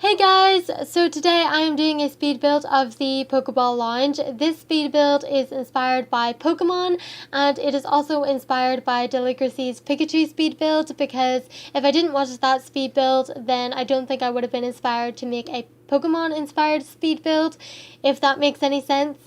Hey guys, so today I am doing a speed build of the Pokeball Lounge. This speed build is inspired by Pokemon, and it is also inspired by Deligracy's Pikachu speed build, because if I didn't watch that speed build, then I don't think I would have been inspired to make a Pokemon inspired speed build, if that makes any sense.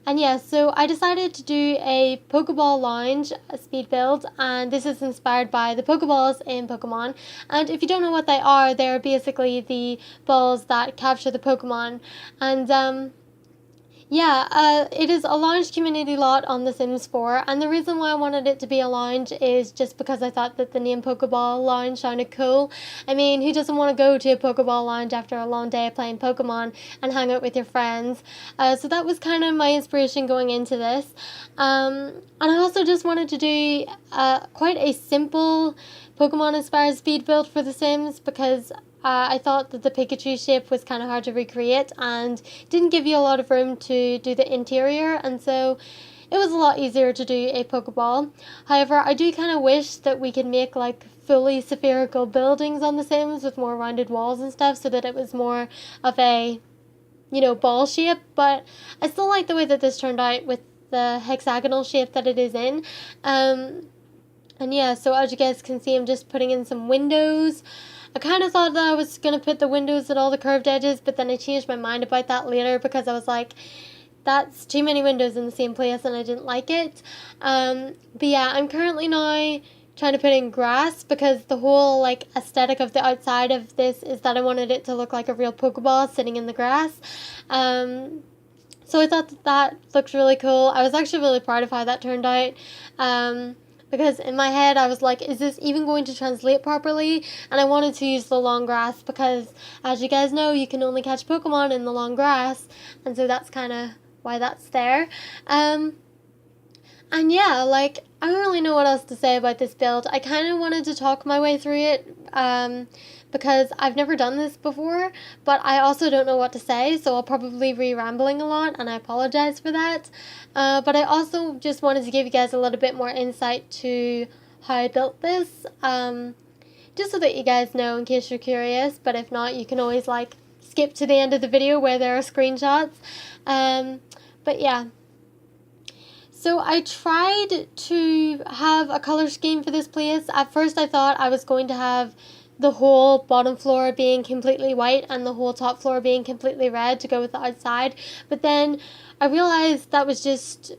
And yeah, so I decided to do a Pokeball Lounge speed build, and this is inspired by the Pokeballs in Pokemon. And if you don't know what they are, they're basically the balls that capture the Pokemon. And it is a lounge community lot on The Sims 4, and the reason why I wanted it to be a lounge is just because I thought that the name Pokeball Lounge sounded cool. I mean, who doesn't want to go to a Pokeball Lounge after a long day of playing Pokemon and hang out with your friends? So that was kind of my inspiration going into this. And I also just wanted to do quite a simple Pokemon-inspired speed build for The Sims, because I thought that the Pikachu shape was kind of hard to recreate and didn't give you a lot of room to do the interior, and so it was a lot easier to do a Pokeball. However, I do kind of wish that we could make like fully spherical buildings on The Sims with more rounded walls and stuff, so that it was more of a, ball shape, but I still like the way that this turned out with the hexagonal shape that it is in. And yeah, so as you guys can see, I'm just putting in some windows. I kind of thought that I was going to put the windows at all the curved edges, but then I changed my mind about that later, because I was like, that's too many windows in the same place, and I didn't like it. But yeah, I'm currently now trying to put in grass, because the whole like aesthetic of the outside of this is that I wanted it to look like a real Pokeball sitting in the grass. So I thought that looked really cool. I was actually really proud of how that turned out. Because in my head I was like, is this even going to translate properly? And I wanted to use the long grass because, as you guys know, you can only catch Pokemon in the long grass, and so that's kind of why that's there. And yeah, like, I don't really know what else to say about this build. I kind of wanted to talk my way through it, because I've never done this before, but I also don't know what to say, so I'll probably be rambling a lot, and I apologize for that. But I also just wanted to give you guys a little bit more insight to how I built this, just so that you guys know in case you're curious, but if not, you can always, like, skip to the end of the video where there are screenshots. But yeah. So I tried to have a color scheme for this place. At first I thought I was going to have the whole bottom floor being completely white and the whole top floor being completely red to go with the outside. But then I realized that was just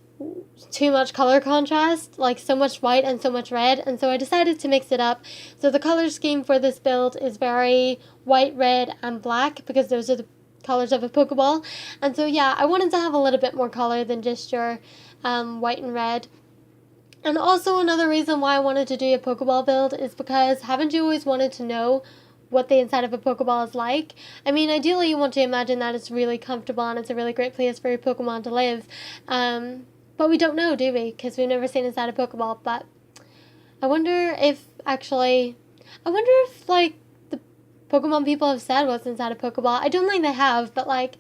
too much color contrast, like so much white and so much red, and so I decided to mix it up. So the color scheme for this build is very white, red, and black, because those are the colors of a Pokeball. And so yeah, I wanted to have a little bit more color than just your white and red. And also another reason why I wanted to do a Pokeball build is because, haven't you always wanted to know what the inside of a Pokeball is like? I mean, ideally you want to imagine that it's really comfortable and it's a really great place for your Pokemon to live. But we don't know, do we? Because we've never seen inside a Pokeball. But I wonder if like the Pokemon people have said what's inside a Pokeball. I don't think they have, but like,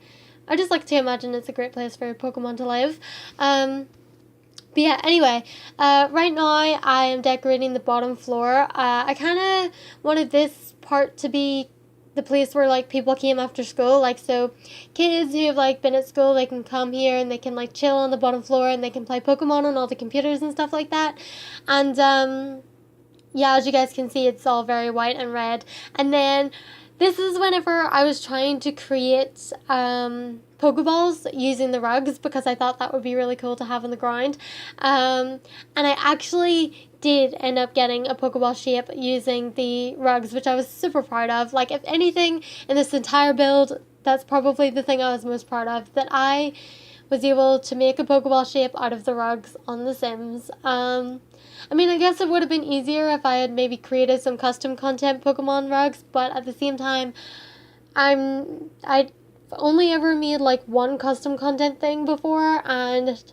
I just like to imagine it's a great place for a Pokemon to live. But yeah, anyway, right now I am decorating the bottom floor. I kind of wanted this part to be the place where like people came after school, like, so kids who have like been at school, they can come here and they can like chill on the bottom floor and they can play Pokemon on all the computers and stuff like that. And yeah, as you guys can see, it's all very white and red. And then this is whenever I was trying to create Pokeballs using the rugs, because I thought that would be really cool to have on the ground. And I actually did end up getting a Pokeball shape using the rugs, which I was super proud of. Like, if anything in this entire build, that's probably the thing I was most proud of, that I was able to make a Pokeball shape out of the rugs on The Sims. I mean, I guess it would have been easier if I had maybe created some custom content Pokemon rugs, but at the same time, I've only ever made like one custom content thing before, and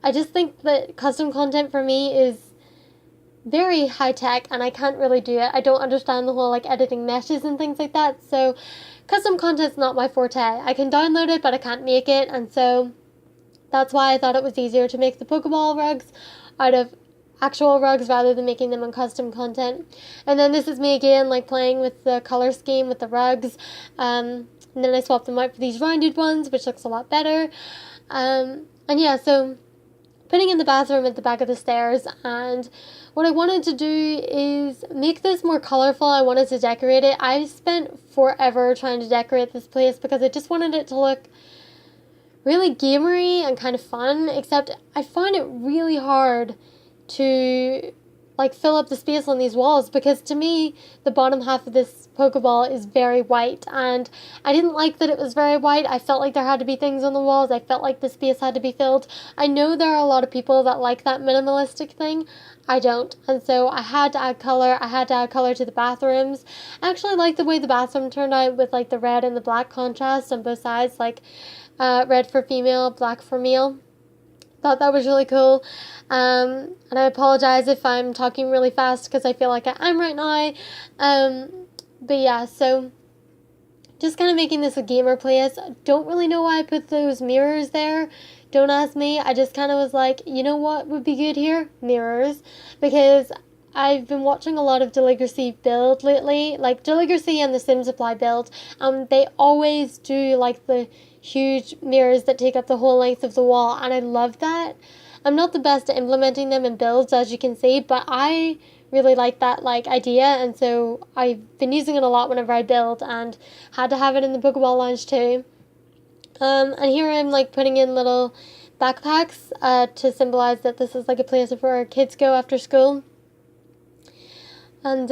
I just think that custom content for me is very high tech, and I can't really do it. I don't understand the whole like editing meshes and things like that, so custom content's not my forte. I can download it, but I can't make it, and so that's why I thought it was easier to make the Pokeball rugs out of actual rugs rather than making them on custom content. And then this is me again, like playing with the color scheme with the rugs. And then I swapped them out for these rounded ones, which looks a lot better. And yeah, so putting in the bathroom at the back of the stairs, and what I wanted to do is make this more colorful. I wanted to decorate it. I spent forever trying to decorate this place because I just wanted it to look really gamery and kind of fun, except I find it really hard to like fill up the space on these walls, because to me the bottom half of this Pokeball is very white, and I didn't like that it was very white. I felt like there had to be things on the walls. I felt like the space had to be filled. I know there are a lot of people that like that minimalistic thing. I don't, and so I had to add color. I had to add color to the bathrooms. I actually like the way the bathroom turned out with like the red and the black contrast on both sides, like red for female, black for male. Thought that was really cool. And I apologize if I'm talking really fast because I feel like I am right now. But yeah, so just kind of making this a gamer place. Don't really know why I put those mirrors there. Don't ask me. I just kind of was like, you know what would be good here? Mirrors. Because I've been watching a lot of Deligracy build lately, like Deligracy and the Sim Supply build. They always do like the huge mirrors that take up the whole length of the wall, and I love that. I'm not the best at implementing them in builds, as you can see, but I really like that like idea, and so I've been using it a lot whenever I build, and had to have it in the Pokeball Lounge too. And here I'm like putting in little backpacks to symbolize that this is like a place where our kids go after school. And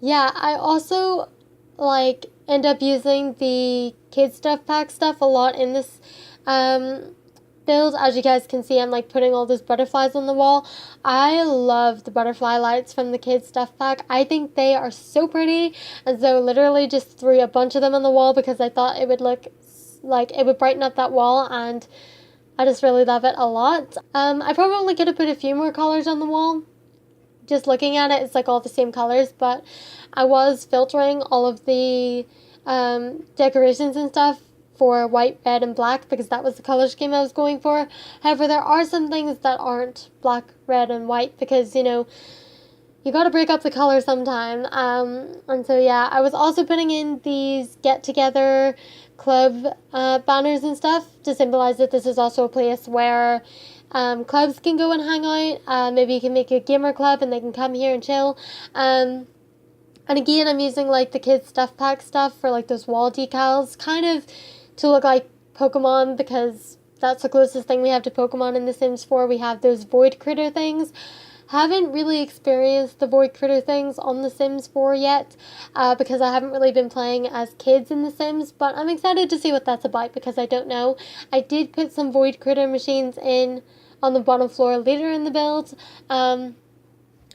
yeah, I also like end up using the kid stuff pack stuff a lot in this build. As you guys can see, I'm like putting all those butterflies on the wall. I love the butterfly lights from the kids stuff pack. I think they are so pretty, and so literally just threw a bunch of them on the wall because I thought it would look like it would brighten up that wall, and I just really love it a lot. I probably could have put a few more colors on the wall. Just looking at it, it's like all the same colors, but I was filtering all of the decorations and stuff for white, red, and black because that was the color scheme I was going for. However, there are some things that aren't black, red, and white because, you know, you gotta break up the color sometime. And so, yeah, I was also putting in these get-together club banners and stuff to symbolize that this is also a place where clubs can go and hang out. Maybe you can make a gamer club and they can come here and chill. And again, I'm using like the kids stuff pack stuff for like those wall decals, kind of to look like Pokemon, because that's the closest thing we have to Pokemon in The Sims 4. We have those void critter things. Haven't really experienced the void critter things on The Sims 4 yet, because I haven't really been playing as kids in The Sims, but I'm excited to see what that's about because I don't know. I did put some void critter machines in on the bottom floor later in the build.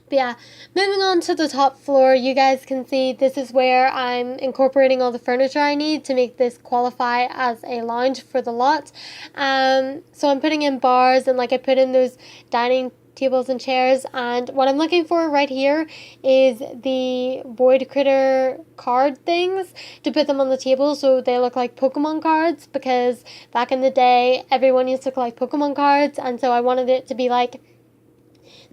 But yeah, moving on to the top floor, you guys can see this is where I'm incorporating all the furniture I need to make this qualify as a lounge for the lot. So I'm putting in bars, and like I put in those dining tables and chairs, and what I'm looking for right here is the void critter card things to put them on the table so they look like Pokemon cards, because back in the day everyone used to collect Pokemon cards, and so I wanted it to be like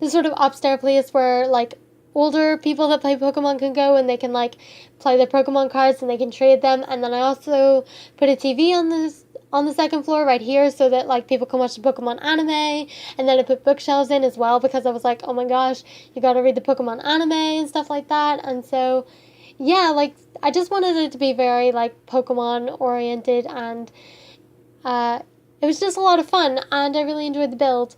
this sort of upstairs place where like older people that play Pokemon can go and they can like play their Pokemon cards and they can trade them. And then I also put a TV on the second floor right here so that like people can watch the Pokemon anime, and then I put bookshelves in as well because I was like, oh my gosh, you gotta read the Pokemon anime and stuff like that. And so yeah, like I just wanted it to be very like Pokemon oriented, and it was just a lot of fun, and I really enjoyed the build.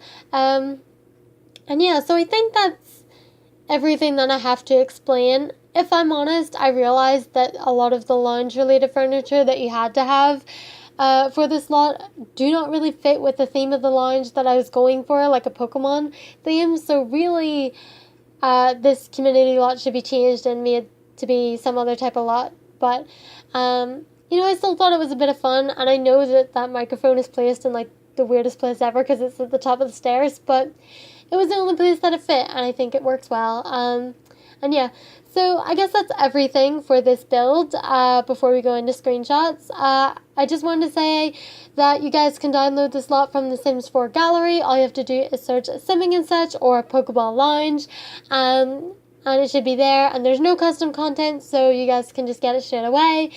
And yeah, so I think that's everything that I have to explain. If I'm honest, I realized that a lot of the lounge-related furniture that you had to have for this lot do not really fit with the theme of the lounge that I was going for, like a Pokemon theme. So really, this community lot should be changed and made to be some other type of lot. But, you know, I still thought it was a bit of fun, and I know that that microphone is placed in, like, the weirdest place ever because it's at the top of the stairs, but it was the only place that it fit, and I think it works well. And yeah, so I guess that's everything for this build. Before we go into screenshots, I just wanted to say that you guys can download this lot from the Sims 4 gallery. All you have to do is search SimmingAndSuch or Pokeball Lounge, and it should be there. And there's no custom content, so you guys can just get it straight away.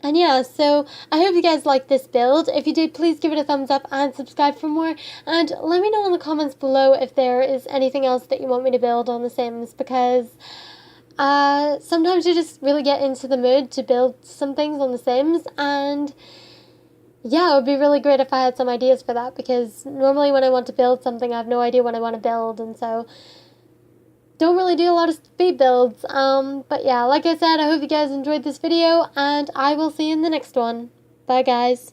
And yeah, so I hope you guys liked this build. If you did, please give it a thumbs up and subscribe for more. And let me know in the comments below if there is anything else that you want me to build on The Sims, because sometimes you just really get into the mood to build some things on The Sims. And yeah, it would be really great if I had some ideas for that, because normally when I want to build something, I have no idea what I want to build. And so don't really do a lot of speed builds. But yeah, like I said, I hope you guys enjoyed this video, and I will see you in the next one. Bye, guys.